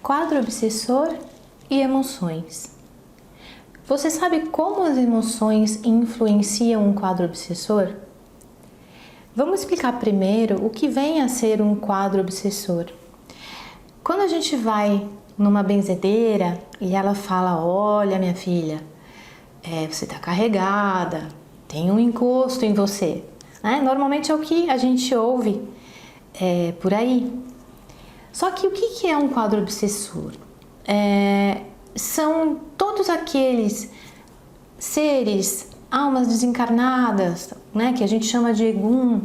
quadro obsessor e emoções. Você sabe como as emoções influenciam um quadro obsessor? Vamos explicar primeiro o que vem a ser um quadro obsessor. Quando a gente vai numa benzedeira e ela fala: olha, minha filha, você está carregada, tem um encosto em você. Normalmente é o que a gente ouve por aí. Só que o que é um quadro obsessor? São todos aqueles seres, almas desencarnadas, que a gente chama de Egum.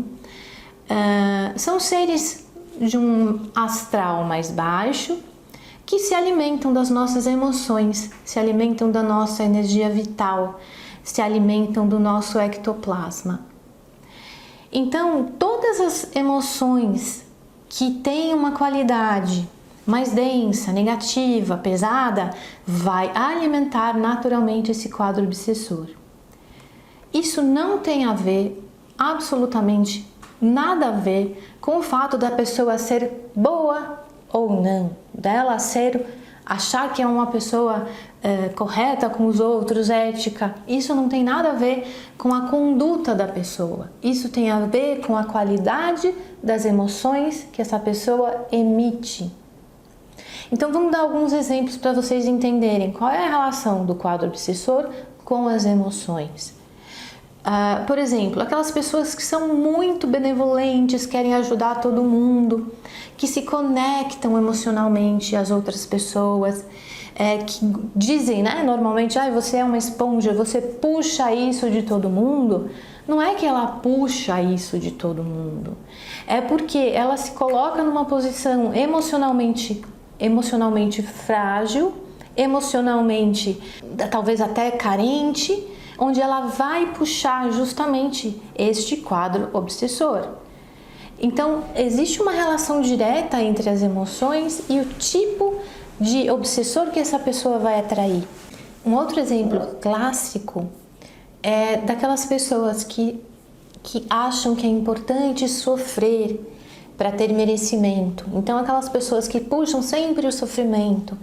São seres de um astral mais baixo que se alimentam das nossas emoções, se alimentam da nossa energia vital, se alimentam do nosso ectoplasma. Então, todas as emoções que têm uma qualidade mais densa, negativa, pesada, vai alimentar naturalmente esse quadro obsessor. Isso não tem a ver, absolutamente nada a ver, com o fato da pessoa ser boa ou não, dela achar que é uma pessoa correta com os outros, ética. Isso não tem nada a ver com a conduta da pessoa. Isso tem a ver com a qualidade das emoções que essa pessoa emite. Então vamos dar alguns exemplos para vocês entenderem qual é a relação do quadro obsessor com as emoções. Por exemplo, aquelas pessoas que são muito benevolentes, querem ajudar todo mundo, que se conectam emocionalmente às outras pessoas, que dizem, normalmente, você é uma esponja, você puxa isso de todo mundo. Não é que ela puxa isso de todo mundo, é porque ela se coloca numa posição emocionalmente frágil, emocionalmente talvez até carente, onde ela vai puxar justamente este quadro obsessor. Então, existe uma relação direta entre as emoções e o tipo de obsessor que essa pessoa vai atrair. Um outro exemplo clássico é daquelas pessoas que acham que é importante sofrer para ter merecimento. Então, aquelas pessoas que puxam sempre o sofrimento,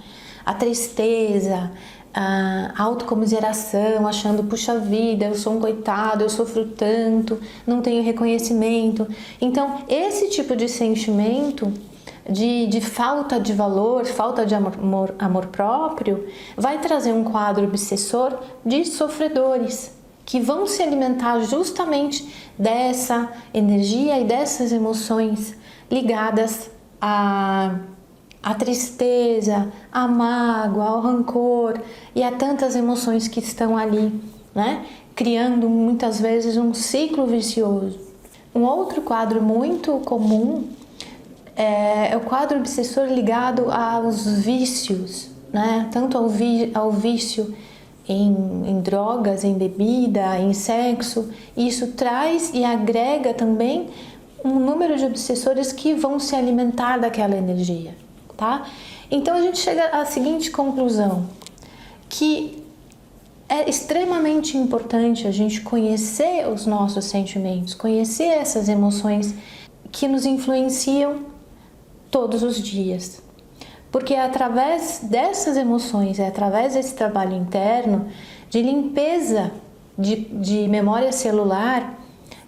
a tristeza, a autocomiseração, achando, puxa vida, eu sou um coitado, eu sofro tanto, não tenho reconhecimento. Então, esse tipo de sentimento de falta de valor, falta de amor próprio, vai trazer um quadro obsessor de sofredores, que vão se alimentar justamente dessa energia e dessas emoções ligadas à tristeza, à mágoa, ao rancor e a tantas emoções que estão ali, criando muitas vezes um ciclo vicioso. Um outro quadro muito comum é o quadro obsessor ligado aos vícios, tanto ao vício em drogas, em bebida, em sexo. Isso traz e agrega também um número de obsessores que vão se alimentar daquela energia, tá? Então a gente chega à seguinte conclusão, que é extremamente importante a gente conhecer os nossos sentimentos, conhecer essas emoções que nos influenciam todos os dias. Porque é através dessas emoções, é através desse trabalho interno de limpeza de memória celular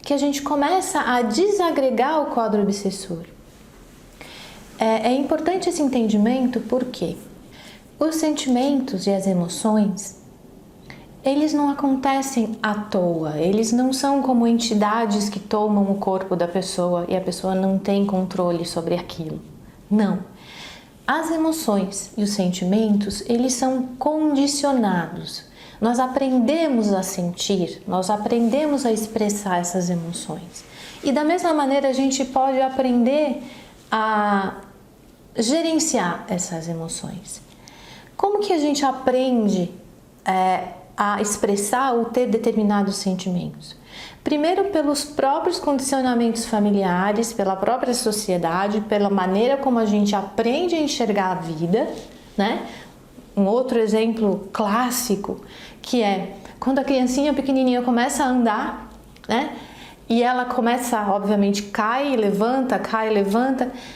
que a gente começa a desagregar o quadro obsessor. É importante esse entendimento porque os sentimentos e as emoções, eles não acontecem à toa, eles não são como entidades que tomam o corpo da pessoa e a pessoa não tem controle sobre aquilo. Não. As emoções e os sentimentos, eles são condicionados. Nós aprendemos a sentir, nós aprendemos a expressar essas emoções. E da mesma maneira a gente pode aprender a gerenciar essas emoções. Como que a gente aprende a expressar ou ter determinados sentimentos? Primeiro, pelos próprios condicionamentos familiares, pela própria sociedade, pela maneira como a gente aprende a enxergar a vida, Um outro exemplo clássico, que é quando a criancinha pequenininha começa a andar, e ela começa, obviamente, cai, levanta,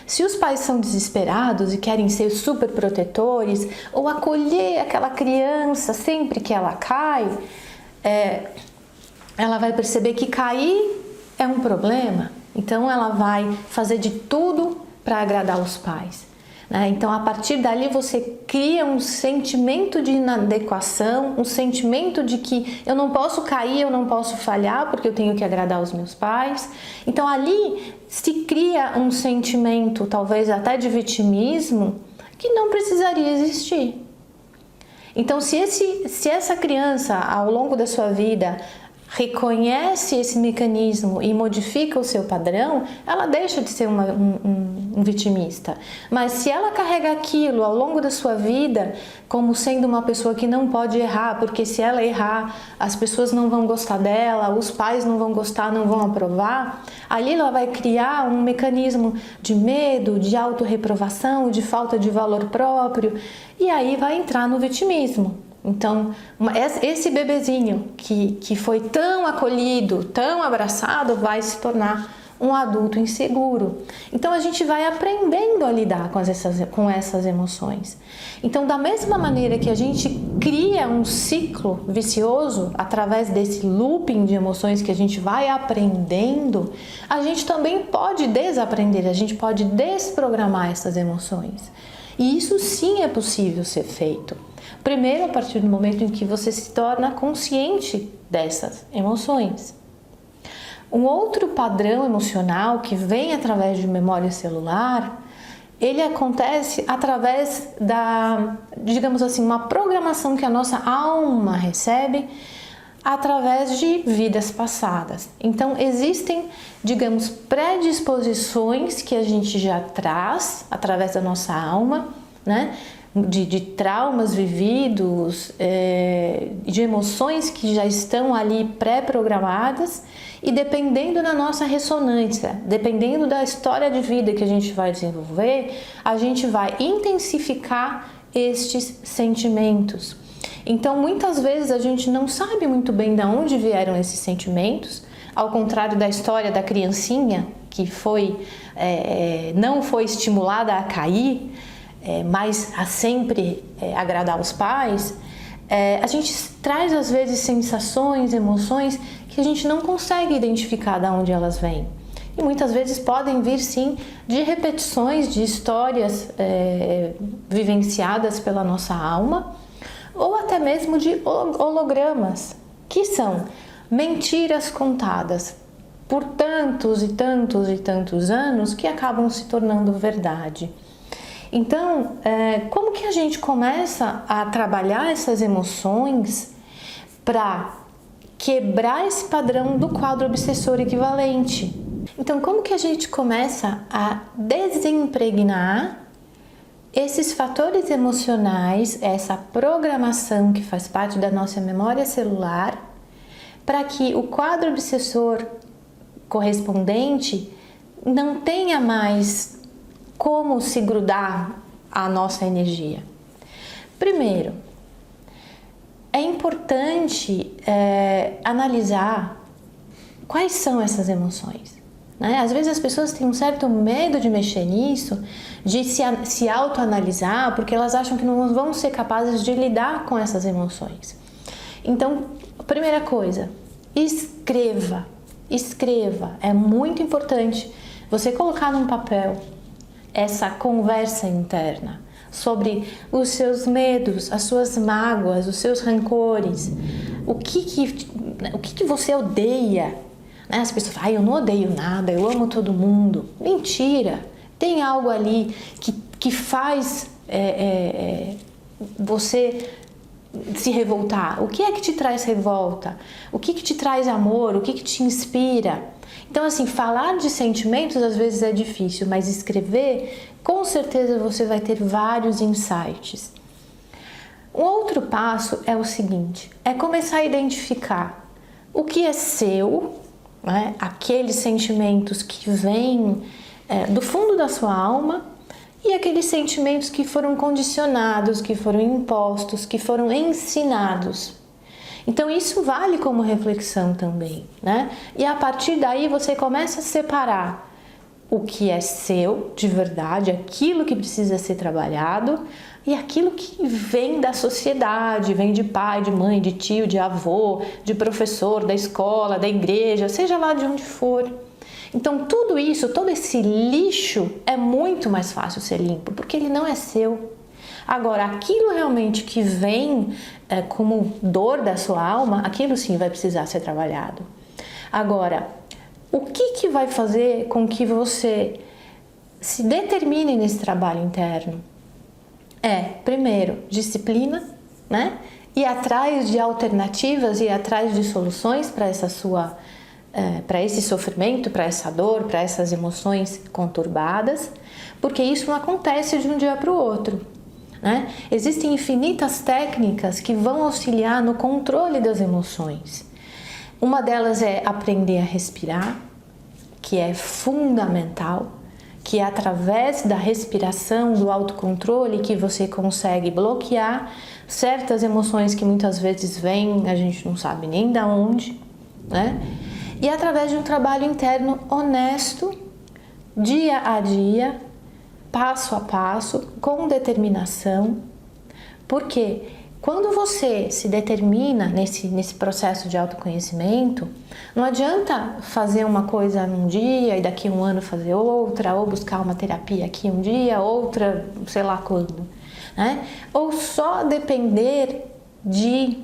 se os pais são desesperados e querem ser super protetores ou acolher aquela criança sempre que ela cai, ela vai perceber que cair é um problema, então ela vai fazer de tudo para agradar os pais. Então, a partir dali, você cria um sentimento de inadequação, um sentimento de que eu não posso cair, eu não posso falhar, porque eu tenho que agradar os meus pais. Então, ali se cria um sentimento, talvez até de vitimismo, que não precisaria existir. Então, se essa criança, ao longo da sua vida, reconhece esse mecanismo e modifica o seu padrão, ela deixa de ser um vitimista. Mas se ela carrega aquilo ao longo da sua vida como sendo uma pessoa que não pode errar, porque se ela errar, as pessoas não vão gostar dela, os pais não vão gostar, não vão aprovar, ali ela vai criar um mecanismo de medo, de autorreprovação, de falta de valor próprio, e aí vai entrar no vitimismo. Então, esse bebezinho que foi tão acolhido, tão abraçado, vai se tornar um adulto inseguro. Então, a gente vai aprendendo a lidar com essas emoções. Então, da mesma maneira que a gente cria um ciclo vicioso através desse looping de emoções que a gente vai aprendendo, a gente também pode desaprender, a gente pode desprogramar essas emoções. E isso sim é possível ser feito. Primeiro, a partir do momento em que você se torna consciente dessas emoções. Um outro padrão emocional que vem através de memória celular, ele acontece através da, digamos assim, uma programação que a nossa alma recebe através de vidas passadas. Então, existem, digamos, predisposições que a gente já traz através da nossa alma, né? De traumas vividos, de emoções que já estão ali pré-programadas, e dependendo da nossa ressonância, dependendo da história de vida que a gente vai desenvolver, a gente vai intensificar estes sentimentos. Então, muitas vezes a gente não sabe muito bem de onde vieram esses sentimentos, ao contrário da história da criancinha que não foi estimulada a cair, mas a sempre agradar os pais. A gente traz às vezes sensações, emoções que a gente não consegue identificar de onde elas vêm. E muitas vezes podem vir sim de repetições de histórias vivenciadas pela nossa alma, ou até mesmo de hologramas, que são mentiras contadas por tantos e tantos e tantos anos que acabam se tornando verdade. Então, como que a gente começa a trabalhar essas emoções para quebrar esse padrão do quadro obsessor equivalente? Então, como que a gente começa a desimpregnar esses fatores emocionais, essa programação que faz parte da nossa memória celular, para que o quadro obsessor correspondente não tenha mais como se grudar à nossa energia? Primeiro, é importante analisar quais são essas emoções. Né? Às vezes as pessoas têm um certo medo de mexer nisso, de se autoanalisar, porque elas acham que não vão ser capazes de lidar com essas emoções. Então, primeira coisa, escreva. É muito importante você colocar num papel essa conversa interna sobre os seus medos, as suas mágoas, os seus rancores, o que você odeia. As pessoas falam, eu não odeio nada, eu amo todo mundo. Mentira! Tem algo ali que faz você se revoltar. O que é que te traz revolta? O que te traz amor? O que te inspira? Então, assim, falar de sentimentos às vezes é difícil, mas escrever, com certeza você vai ter vários insights. Um outro passo é o seguinte, é começar a identificar o que é seu, né? Aqueles sentimentos que vêm do fundo da sua alma e aqueles sentimentos que foram condicionados, que foram impostos, que foram ensinados. Então isso vale como reflexão também, né? E a partir daí você começa a separar o que é seu de verdade, aquilo que precisa ser trabalhado e aquilo que vem da sociedade, vem de pai, de mãe, de tio, de avô, de professor, da escola, da igreja, seja lá de onde for. Então tudo isso, todo esse lixo é muito mais fácil ser limpo, porque ele não é seu. Agora, aquilo realmente que vem como dor da sua alma, aquilo sim vai precisar ser trabalhado. Agora, o que vai fazer com que você se determine nesse trabalho interno? Primeiro, disciplina, né? Ir atrás de alternativas, ir atrás de soluções para para esse sofrimento, para essa dor, para essas emoções conturbadas, porque isso não acontece de um dia para o outro, né? Existem infinitas técnicas que vão auxiliar no controle das emoções. Uma delas é aprender a respirar, que é fundamental, que é através da respiração, do autocontrole que você consegue bloquear certas emoções que muitas vezes vêm, a gente não sabe nem de onde, né? E através de um trabalho interno honesto, dia a dia, passo a passo, com determinação, porque quando você se determina nesse processo de autoconhecimento, não adianta fazer uma coisa num dia e daqui a um ano fazer outra, ou buscar uma terapia aqui um dia, outra, sei lá quando, né? Ou só depender de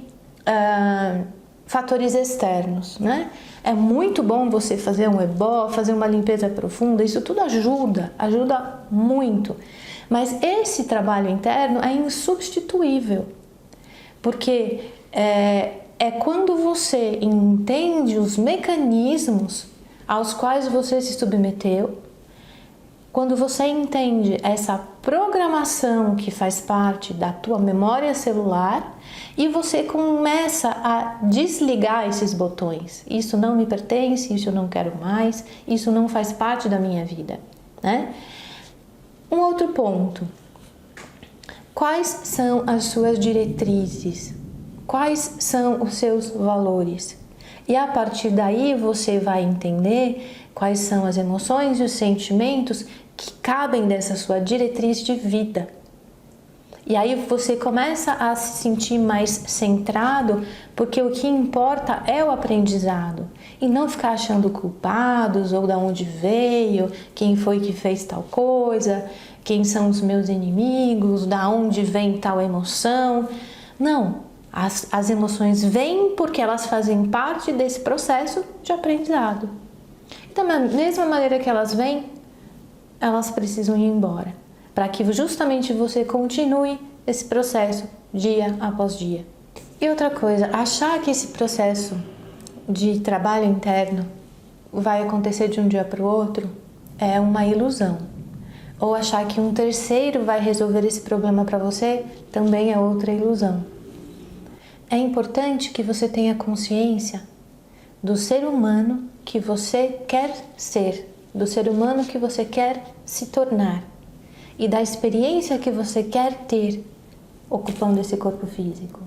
fatores externos, né? É muito bom você fazer um ebó, fazer uma limpeza profunda, isso tudo ajuda muito. Mas esse trabalho interno é insubstituível, porque é quando você entende os mecanismos aos quais você se submeteu, quando você entende essa programação que faz parte da tua memória celular e você começa a desligar esses botões. Isso não me pertence, isso eu não quero mais, isso não faz parte da minha vida, né? Um outro ponto. Quais são as suas diretrizes? Quais são os seus valores? E a partir daí você vai entender quais são as emoções e os sentimentos que cabem dessa sua diretriz de vida. E aí você começa a se sentir mais centrado, porque o que importa é o aprendizado. E não ficar achando culpados, ou de onde veio, quem foi que fez tal coisa, quem são os meus inimigos, da onde vem tal emoção. Não, as emoções vêm porque elas fazem parte desse processo de aprendizado. Então, da mesma maneira que elas vêm, elas precisam ir embora, para que justamente você continue esse processo dia após dia. E outra coisa, achar que esse processo de trabalho interno vai acontecer de um dia para o outro é uma ilusão. Ou achar que um terceiro vai resolver esse problema para você também é outra ilusão. É importante que você tenha consciência do ser humano que você quer ser, do ser humano que você quer se tornar e da experiência que você quer ter ocupando esse corpo físico.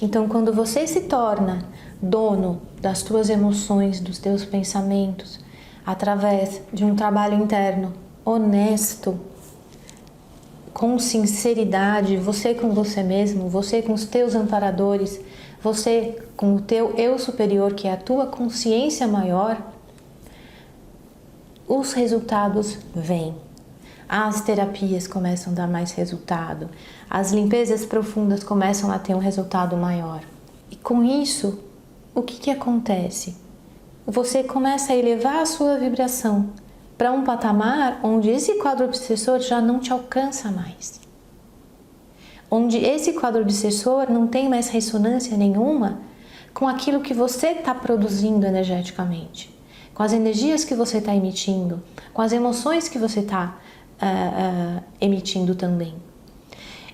Então, quando você se torna dono das tuas emoções, dos teus pensamentos, através de um trabalho interno honesto, com sinceridade, você com você mesmo, você com os teus amparadores, você com o teu eu superior, que é a tua consciência maior, os resultados vêm. As terapias começam a dar mais resultado, as limpezas profundas começam a ter um resultado maior. E com isso, o que acontece? Você começa a elevar a sua vibração para um patamar onde esse quadro obsessor já não te alcança mais. Onde esse quadro obsessor não tem mais ressonância nenhuma com aquilo que você está produzindo energeticamente, com as energias que você está emitindo, com as emoções que você está emitindo também.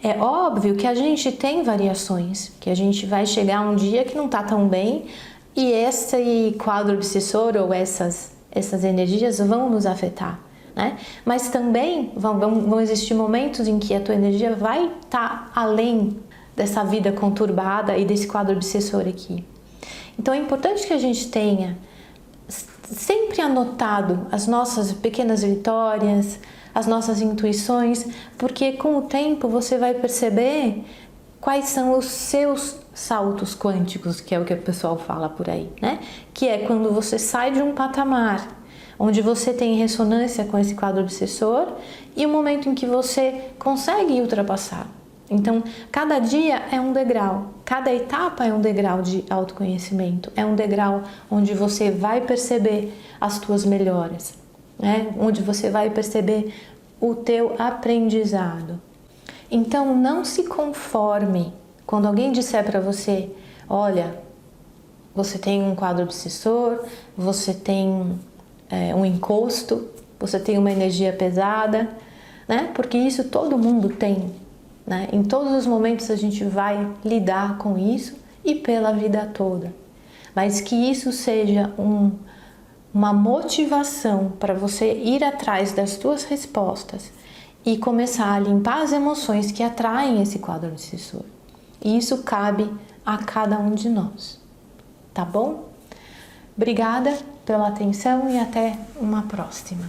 É óbvio que a gente tem variações, que a gente vai chegar um dia que não está tão bem e esse quadro obsessor ou essas energias vão nos afetar, né? Mas também vão existir momentos em que a tua energia vai estar além dessa vida conturbada e desse quadro obsessor aqui. Então é importante que a gente tenha sempre anotado as nossas pequenas vitórias, as nossas intuições, porque com o tempo você vai perceber quais são os seus saltos quânticos, que é o que o pessoal fala por aí, né? Que é quando você sai de um patamar onde você tem ressonância com esse quadro obsessor e o momento em que você consegue ultrapassar. Então, cada dia é um degrau, cada etapa é um degrau de autoconhecimento, é um degrau onde você vai perceber as tuas melhoras, né? Onde você vai perceber o teu aprendizado. Então, não se conforme quando alguém disser para você, olha, você tem um quadro obsessor, você tem um encosto, você tem uma energia pesada, né? Porque isso todo mundo tem, né? Em todos os momentos a gente vai lidar com isso e pela vida toda. Mas que isso seja uma motivação para você ir atrás das suas respostas e começar a limpar as emoções que atraem esse quadro obsessor. E isso cabe a cada um de nós, tá bom? Obrigada pela atenção e até uma próxima.